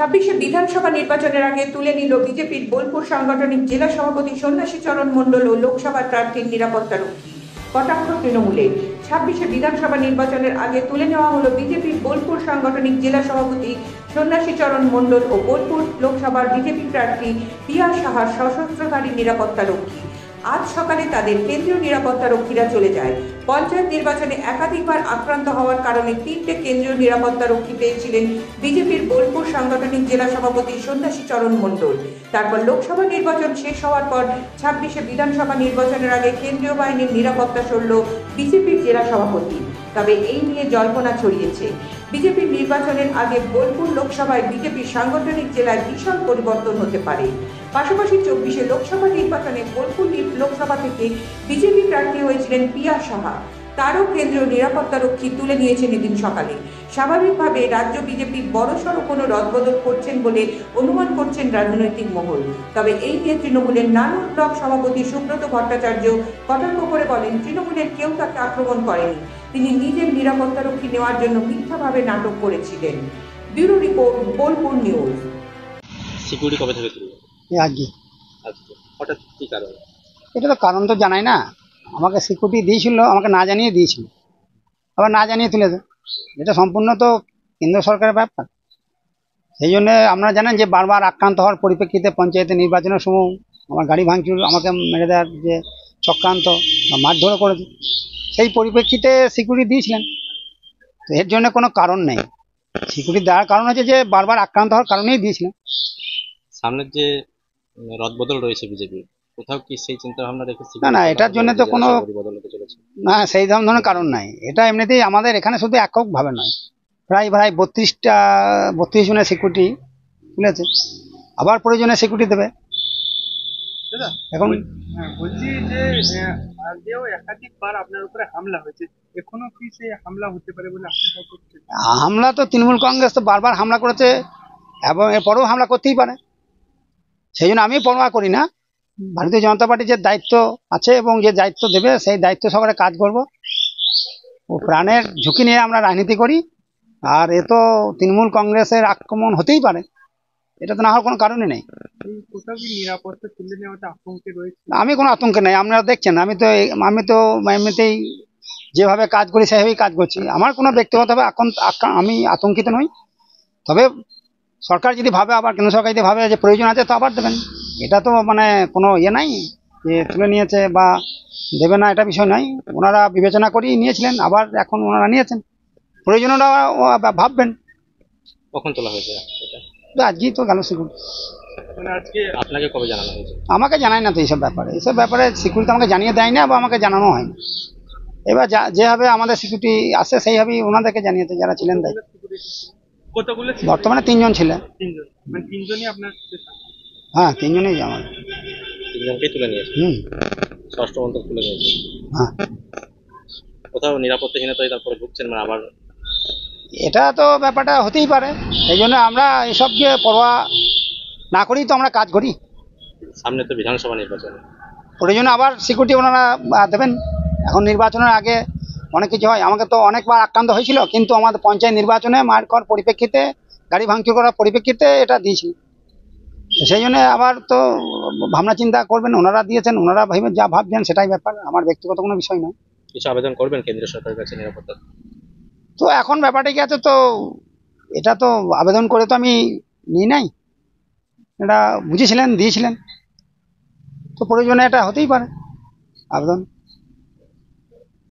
26শে বিধানসভা নির্বাচনের আগে তুলে নিল বিজেপির বোলপুর সাংগঠনিক জেলা সভাপতি সন্ন্যাসী চরণ মণ্ডল ও লোকসভার প্রার্থীর নিরাপত্তারক্ষী। কটাক্ষ তৃণমূলের। 26শে বিধানসভা নির্বাচনের আগে তুলে নেওয়া হলো বিজেপির বোলপুর সাংগঠনিক জেলা সভাপতি সন্ন্যাসী চরণ মণ্ডল ও বোলপুর লোকসভার বিজেপি প্রার্থী পিয়া সাহার সশস্ত্রধারী নিরাপত্তারক্ষী। আজ সকালে তাদের কেন্দ্রীয় নিরাপত্তারক্ষীরা চলে যায়। পঞ্চায়েত নির্বাচনে একাধিকবার আক্রান্ত হওয়ার কারণে 3টে কেন্দ্রীয় নিরাপত্তারক্ষী পেয়েছিলেন বিজেপির বোলপুর সাংগঠনিক জেলা সভাপতি সন্ন্যাসী চরণ মণ্ডল। তারপর লোকসভা নির্বাচন শেষ হওয়ার পর 26শে বিধানসভা নির্বাচনের আগে কেন্দ্রীয় বাহিনীর নিরাপত্তা সরল বিজেপির জেলা সভাপতি। তবে এই নিয়ে জল্পনা ছড়িয়েছে। বিজেপির নির্বাচনের আগে বোলপুর লোকসভায় বিজেপির সাংগঠনিক জেলায় বিশাল পরিবর্তন হতে পারে। পাশাপাশি 24শে লোকসভা নির্বাচনে বোলপুর লোকসভা থেকে বিজেপি প্রার্থী হয়েছিলেন পিয়া সাহা। তারও কেন্দ্রীয় নিরাপত্তারক্ষী তুলে নিয়েছেন এদিন সকালে। স্বাভাবিকভাবে রাজ্য বিজেপি বড়সড় কোনো রদবদল করছেন বলে অনুমান করছেন রাজনৈতিক মহল। তবে এই নিয়ে তৃণমূলের নানুর ব্লক সভাপতি সুব্রত ভট্টাচার্য কটাক্ষ করে বলেন, তৃণমূলের কেউ তাকে আক্রমণ করেনি, তিনি নিজের নিরাপত্তারক্ষী নেওয়ার জন্য মিথ্যাভাবে নাটক করেছিলেন। Bureau report, Bolpur news. Security কবে থেকে শুরু? আজকে। আজকে হঠাৎ কি কারণ? এটা তো কারণ তো জানাই না। আমাকে সিকিউরিটি দিয়েছিল, আমাকে না জানিয়ে দিয়েছিল, আবার না জানিয়ে তুলে দেয়। এটা সম্পূর্ণ তো কেন্দ্র সরকারের ব্যাপার। সেই জন্য আপনারা জানেন যে বারবার আক্রান্ত হওয়ার পরিপ্রেক্ষিতে পঞ্চায়েতের নির্বাচনের সময় আমার গাড়ি ভাঙচুর, আমাকে মেরে দেওয়ার যে চক্রান্ত বা মারধরও করেছে, সেই পরিপ্রেক্ষিতে সিকিউরিটি দিয়েছিলেন। তো এর জন্য কোনো কারণ নেই। সিকিউরিটি দেওয়ার কারণ হচ্ছে যে বারবার আক্রান্ত হওয়ার কারণেই দিয়েছিলেন। সামনের যে রদবদল রয়েছে বিজেপি, কোথাও কি সেই চিন্তা ভাবনা রেখেছি? না, এটার জন্য তো কোনো বদল হতে চলেছে না, সেই ধরনের কারণ নাই। এটা এমনিতেই আমাদের এখানে শুধু এককভাবে নয়, প্রায় 32 জনের সিকিউরিটি তুলেছে, আবার প্রয়োজনে সিকিউরিটি দেবে। এখন বলছি যে আগেও একাধিকবার আপনার উপরে হামলা হয়েছে, এখনো কি সেই হামলা হতে পারে বলে আশঙ্কা করছেন? হামলা তো তৃণমূল কংগ্রেস তো বারবার হামলা করেছে এবং এরপরেও হামলা করতেই পারে। সেই জন্য আমি পরোয়া করি না। ভারতীয় জনতা পার্টির যে দায়িত্ব আছে এবং যে দায়িত্ব দেবে সেই দায়িত্ব সহকারে কাজ করব। ও প্রাণের ঝুঁকি নিয়ে আমরা রাজনীতি করি। আর এ তো তৃণমূল কংগ্রেসের আক্রমণ হতেই পারে, এটা তো না হওয়ার কোনো কারণই নেই। কোথাও কি নিরাপত্তা তুলে নেওয়াটা আতঙ্কে রয়েছে? আমি কোনো আতঙ্কে নেই। আপনারা দেখছেন আমি তো এমনিতেই যেভাবে কাজ করি সেভাবেই কাজ করছি। আমার কোনো ব্যক্তিগতভাবে আমি আতঙ্কিত নই। তবে সরকার যদি ভাবে, আবার কেন্দ্র সরকার যদি ভাবে যে প্রয়োজন আছে তো আবার দেবেন। এটা তো মানে কোনো ইয়ে নাই যে তুলে নিয়েছে বা দেবে না, এটা বিষয় নয়। ওনারা বিবেচনা করেই নিয়েছিলেন, আবার এখন ওনারা নিয়েছেন, প্রয়োজন ওরা ভাববেন। কখন তোলা হয়েছে? আজকেই তো গেল সিকিউরিটি। আজকে আপনাকে কবে জানানো হয়েছে? আমাকে জানায় না তো এইসব ব্যাপারে সিকিউরিটি আমাকে জানিয়ে দেয় না বা আমাকে জানানো হয় না। এবার যেভাবে আমাদের সিকিউরিটি আসে সেইভাবেই ওনাদেরকে জানিয়েছে যারা ছিলেন দেয়। কতগুলো? বর্তমানে 3 জন ছিলেন। 3 জন, মানে 3 জনই আপনার? হ্যাঁ, 3 জনেই আমার। 3 জনকেই তুলে নিয়েছে? ষষ্ঠ পর্যন্ত তুলে নিয়েছে। হ্যাঁ। কোথাও নিরাপত্তাহীনতায় তারপরে ভুগছেন, মানে আবার? এটা তো ব্যাপারটা হতেই পারে। এই জন্য আমরা এসবকে পরোয়া না করেই তো আমরা কাজ করি। সামনে তো বিধানসভা নির্বাচন, প্রয়োজনে আবার সিকিউরিটি ওনারা দেবেন। এখন নির্বাচনের আগে অনেক কিছু হয়। আমাকে তো অনেকবার আক্রান্ত হয়েছিল, কিন্তু আমাদের পঞ্চায়েত নির্বাচনে মার খাওয়ার পরিপ্রেক্ষিতে, গাড়ি ভাঙচুর করার পরিপ্রেক্ষিতে এটা দিয়েছিল। সেই জন্য আবার তো ভাবনা চিন্তা করবেন, ওনারা দিয়েছেন, ওনারা ভাবে যা ভাবছেন সেটাই ব্যাপার, আমার ব্যক্তিগত কোনো বিষয় নয়। কিছু আবেদন করবেন কেন্দ্রীয় সরকারের কাছে নিরাপত্তা? তো এখন ব্যাপারটা কি আছে, তো এটা তো আবেদন করে তো আমি নিই নাই, এটা বুঝেছিলেন, দিয়েছিলেন, তো প্রয়োজনে এটা হতেই পারে আবেদন।